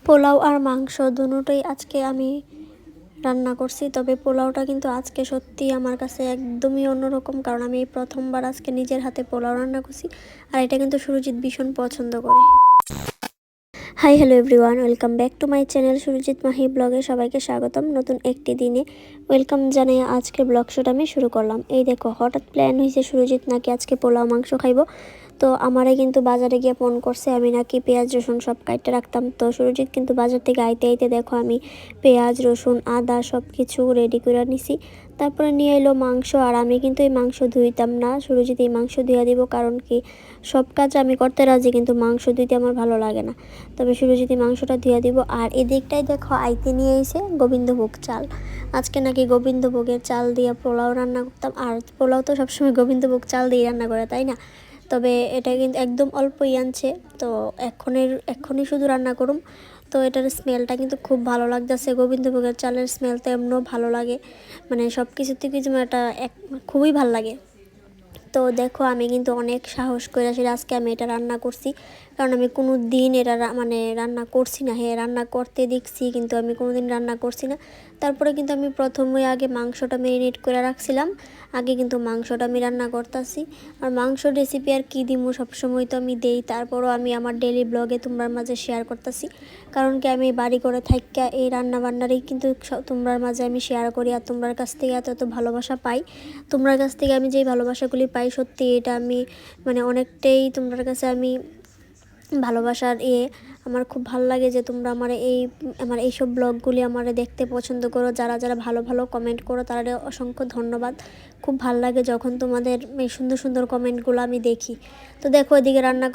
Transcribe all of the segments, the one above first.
পোলাও আর মাংস দুটোই আজকে আমি রান্না করছি। তবে পোলাওটা কিন্তু আজকে সত্যি আমার কাছে একদমই অন্যরকম, কারণ আমি এই প্রথমবার আজকে নিজের হাতে পোলাও রান্না করছি। আর এটা কিন্তু সুরজিৎ ভীষণ পছন্দ করে। Hi hello everyone, welcome back to my channel Surajit Mahi ব্লগে সবাইকে স্বাগতম। নতুন একটি দিনে ওয়েলকাম জানিয়ে আজকে ব্লগ শুট আমি শুরু করলাম। এই দেখো, হঠাৎ প্ল্যান হয়েছে সুরজিৎ নাকি আজকে পোলাও মাংস খাইব। তো আমারে কিন্তু বাজারে গিয়ে ফোন করছে, আমি নাকি পেঁয়াজ রসুন সব কাটতে রাখতাম। তো সুরজিৎ কিন্তু বাজার থেকে আইতে আইতে দেখো আমি পেঁয়াজ রসুন আদা সব কিছু রেডি করে নিছি। তারপরে নিয়ে এলো মাংস, আর আমি কিন্তু এই মাংস ধুইতাম না, সুরজিৎ এই মাংস ধুয়ে দিব। কারণ কি, সব কাজ আমি করতে রাজি কিন্তু মাংস ধুইতে আমার ভালো লাগে না। তবে সুরজিৎ মাংসটা ধুয়ে দিব। আর এদিকটাই দেখো আইতে নিয়ে এসে গোবিন্দভোগ চাল। আজকে নাকি গোবিন্দভোগের চাল দিয়ে পোলাও রান্না করতাম। আর পোলাও তো সবসময় গোবিন্দভোগ চাল দিয়ে রান্না করে, তাই না? তবে এটা কিন্তু একদম অল্পই আনছে। তো এখনই শুধু রান্না করুম। তো এটার স্মেলটা কিন্তু খুব ভালো লাগতেছে। গোবিন্দভোগের চালের স্মেল তো এমনও ভালো লাগে, মানে সব কিছুর থেকে যেমন এটা খুবই ভালো লাগে। তো দেখো আমি কিন্তু অনেক সাহস করে আসলে আজকে আমি এটা রান্না করছি, কারণ আমি কোনো দিন এটা মানে রান্না করছি না। হ্যাঁ, রান্না করতে দেখছি কিন্তু আমি কোনো দিন রান্না করছি না। তারপরে কিন্তু আমি প্রথমে আগে মাংসটা ম্যারিনেট করে রাখছিলাম। আগে কিন্তু মাংসটা আমি রান্না করতেছি। আর মাংসর রেসিপি আর কী দিমু, সবসময় তো আমি দেই, তারপরও আমি আমার ডেলি ব্লগে তোমার মাঝে শেয়ার করতেছি। কারণ কি, আমি বাড়ি করে থাইকা এই রান্না বান্নারই কিন্তু তোমার মাঝে আমি শেয়ার করি। আর তোমার কাছ থেকে এত এত ভালোবাসা পাই। তোমার কাছ থেকে আমি যেই ভালোবাসাগুলি পাই, সত্যি এটা আমি মানে অনেকটাই তোমার কাছে আমি ভালোবাসার আমার খুব ভালো লাগে যে তোমরা আমার এইসব ব্লগগুলি আমার দেখতে পছন্দ করো। যারা যারা ভালো ভালো কমেন্ট করো তাদের অসংখ্য ধন্যবাদ। খুব ভালো লাগে যখন তোমাদের এই সুন্দর সুন্দর কমেন্টগুলো আমি দেখি। তো দেখো, এদিকে রান্না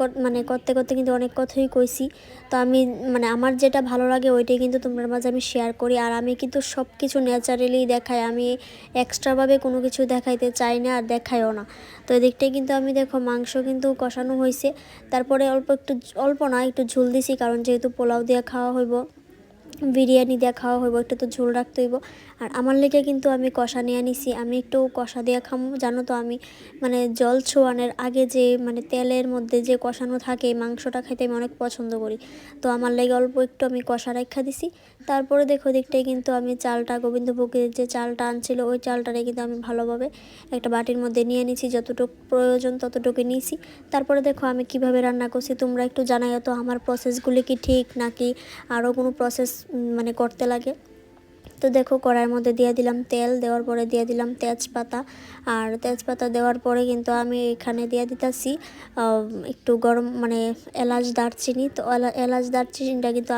করতে করতে কিন্তু অনেক কথাই কইছি। তো আমি মানে আমার যেটা ভালো লাগে ওইটাই কিন্তু তোমার মাঝে আমি শেয়ার করি। আর আমি কিন্তু সব কিছু ন্যাচারালি দেখাই, আমি এক্সট্রাভাবে কোনো কিছু দেখাইতে চাই না আর দেখাইও না। তো এদিকটাই কিন্তু আমি দেখো মাংস কিন্তু কষানো হয়েছে। তারপরে অল্প না একটু ঝোল দিছি, কারণ যেহেতু পোলাও দিয়ে খাওয়া হইব, বিরিয়ানি দিয়ে খাওয়া হইব, একটু তো ঝোল রাখতে হইব। আর আমার লেগে কিন্তু আমি কষা নিয়ে নিছি, আমি একটু কষা দিয়ে খামো। জানো তো আমি মানে জল ছোয়ানোর আগে যে মানে তেলের মধ্যে যে কষানো থাকে এই মাংসটা খেতে আমি অনেক পছন্দ করি। তো আমার লেগে অল্প একটু আমি কষা রেখা দিছি। তারপরে দেখো দিকটাই কিন্তু আমি চালটা, গোবিন্দভোগের যে চালটা আনছিল ওই চালটারে কিন্তু আমি ভালোভাবে একটা বাটির মধ্যে নিয়ে নিছি, যতটুকু প্রয়োজন ততটুকু নিয়েছি। তারপরে দেখো আমি কিভাবে রান্না করছি তোমরা একটু জানাই তো, আমার প্রসেসগুলি কি ঠিক নাকি আরও কোনো প্রসেস মানে করতে লাগে। তো দেখো কড়াইয়ের মধ্যে দিয়ে দিলাম তেল, দেওয়ার পরে দিয়ে দিলাম তেজপাতা। আর তেজপাতা দেওয়ার পরে কিন্তু আমি এখানে দিয়ে দিতেছি একটু গরম মানে এলাচ দারচিনি। তো এলাচ দারচিনিটা কিন্তু